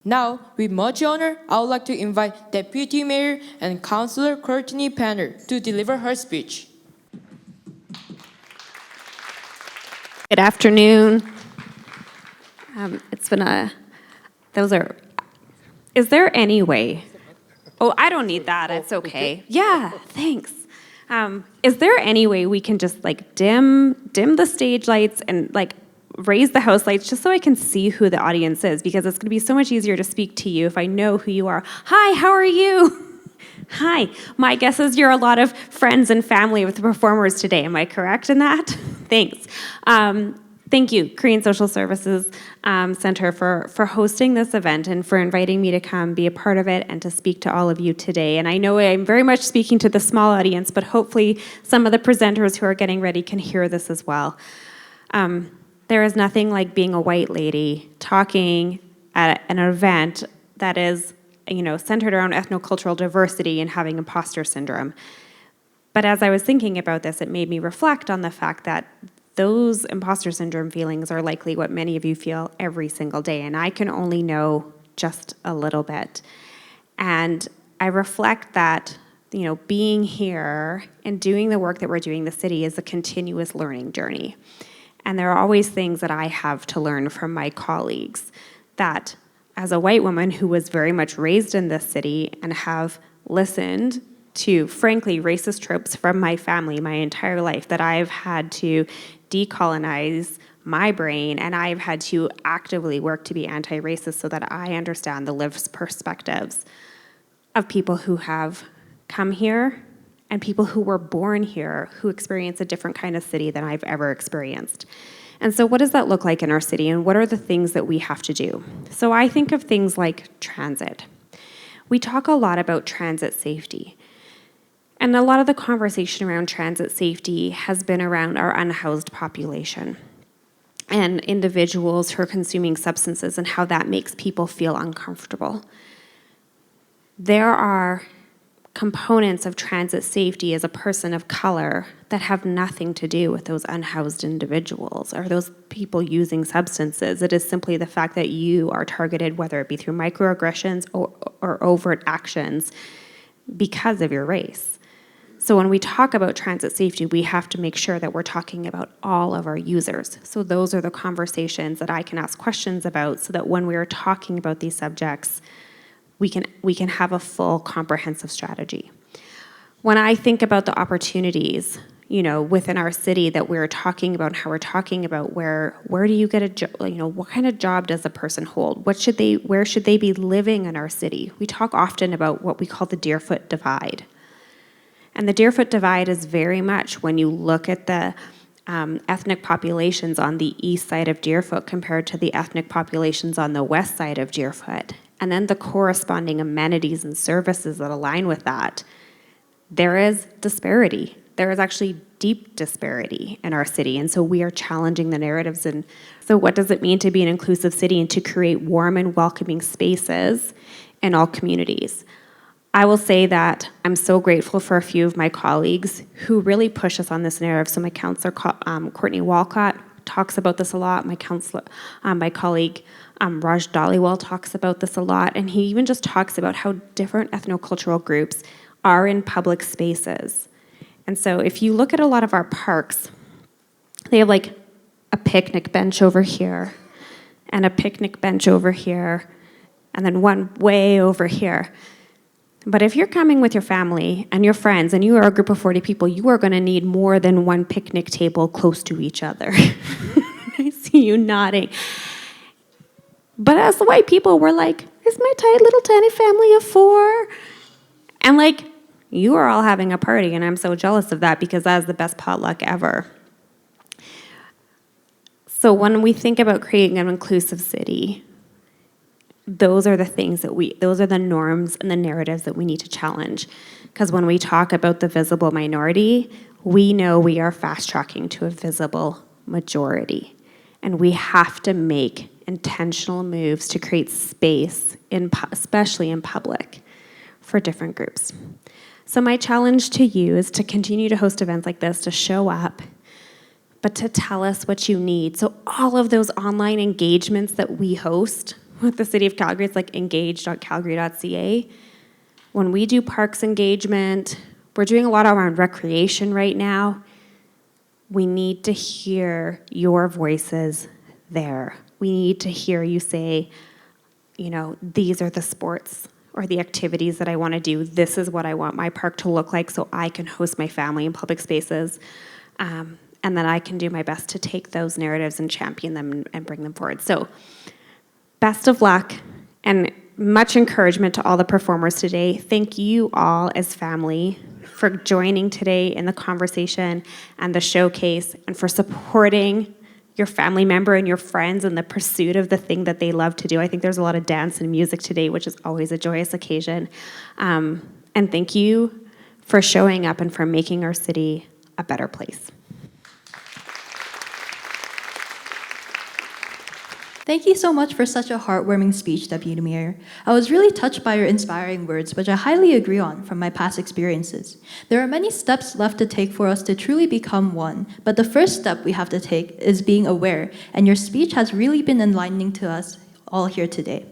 Now, with much honor, I would like to invite Deputy Mayor and Councillor Courtney Panner to deliver her speech. Good afternoon. It's been is there any way? Oh, I don't need that, it's okay. Yeah, thanks. Is there any way we can just dim the stage lights and raise the house lights just so I can see who the audience is? Because it's gonna be so much easier to speak to you if I know who you are. Hi, how are you? Hi, my guess is you're a lot of friends and family with the performers today. Am I correct in that? Thanks. Thank you, Korean Social Services Center, for hosting this event and for inviting me to come be a part of it and to speak to all of you today. And I know I'm very much speaking to the small audience, but hopefully some of the presenters who are getting ready can hear this as well. There is nothing like being a white lady talking at an event that is, centered around ethnocultural diversity and having imposter syndrome. But as I was thinking about this, it made me reflect on the fact that those imposter syndrome feelings are likely what many of you feel every single day, and I can only know just a little bit. And I reflect that, being here and doing the work that we're doing in the city is a continuous learning journey. And there are always things that I have to learn from my colleagues that, as a white woman who was very much raised in this city and have listened to, frankly, racist tropes from my family my entire life, that I've had to decolonize my brain, and I've had to actively work to be anti-racist so that I understand the lived perspectives of people who have come here and people who were born here who experience a different kind of city than I've ever experienced. And so what does that look like in our city, and what are the things that we have to do? So I think of things like transit. We talk a lot about transit safety. And a lot of the conversation around transit safety has been around our unhoused population and individuals who are consuming substances and how that makes people feel uncomfortable. There are components of transit safety as a person of color that have nothing to do with those unhoused individuals or those people using substances. It is simply the fact that you are targeted, whether it be through microaggressions or overt actions, because of your race. So when we talk about transit safety, we have to make sure that we're talking about all of our users. So those are the conversations that I can ask questions about so that when we are talking about these subjects, we can have a full comprehensive strategy. When I think about the opportunities, within our city that we're talking about, how we're talking about where do you get a job, what kind of job does a person hold? Where should they be living in our city? We talk often about what we call the Deerfoot divide. And the Deerfoot divide is very much when you look at the ethnic populations on the east side of Deerfoot compared to the ethnic populations on the west side of Deerfoot, and then the corresponding amenities and services that align with that, there is disparity. There is actually deep disparity in our city, and so we are challenging the narratives. And so what does it mean to be an inclusive city and to create warm and welcoming spaces in all communities? I will say that I'm so grateful for a few of my colleagues who really push us on this narrative. So my councillor, Courtney Walcott, talks about this a lot. My colleague, Raj Dhaliwal, talks about this a lot. And he even just talks about how different ethnocultural groups are in public spaces. And so if you look at a lot of our parks, they have a picnic bench over here, and a picnic bench over here, and then one way over here. But if you're coming with your family and your friends and you are a group of 40 people, you are going to need more than one picnic table close to each other. I see you nodding. But as the white people, we're like, it's my tight little tiny family of 4. And you are all having a party, and I'm so jealous of that because that is the best potluck ever. So when we think about creating an inclusive city, those are the things those are the norms and the narratives that we need to challenge. Because when we talk about the visible minority, we know we are fast-tracking to a visible majority. And we have to make intentional moves to create space, especially in public, for different groups. So my challenge to you is to continue to host events like this, to show up, but to tell us what you need. So all of those online engagements that we host, with the City of Calgary. It's like engage.calgary.ca. When we do parks engagement, we're doing a lot around recreation right now. We need to hear your voices there. We need to hear you say, these are the sports or the activities that I want to do. This is what I want my park to look like so I can host my family in public spaces. And then I can do my best to take those narratives and champion them and bring them forward. So best of luck and much encouragement to all the performers today. Thank you all as family for joining today in the conversation and the showcase and for supporting your family member and your friends in the pursuit of the thing that they love to do. I think there's a lot of dance and music today, which is always a joyous occasion. And thank you for showing up and for making our city a better place. Thank you so much for such a heartwarming speech, Deputy Mayor. I was really touched by your inspiring words, which I highly agree on from my past experiences. There are many steps left to take for us to truly become one, but the first step we have to take is being aware, and your speech has really been enlightening to us all here today.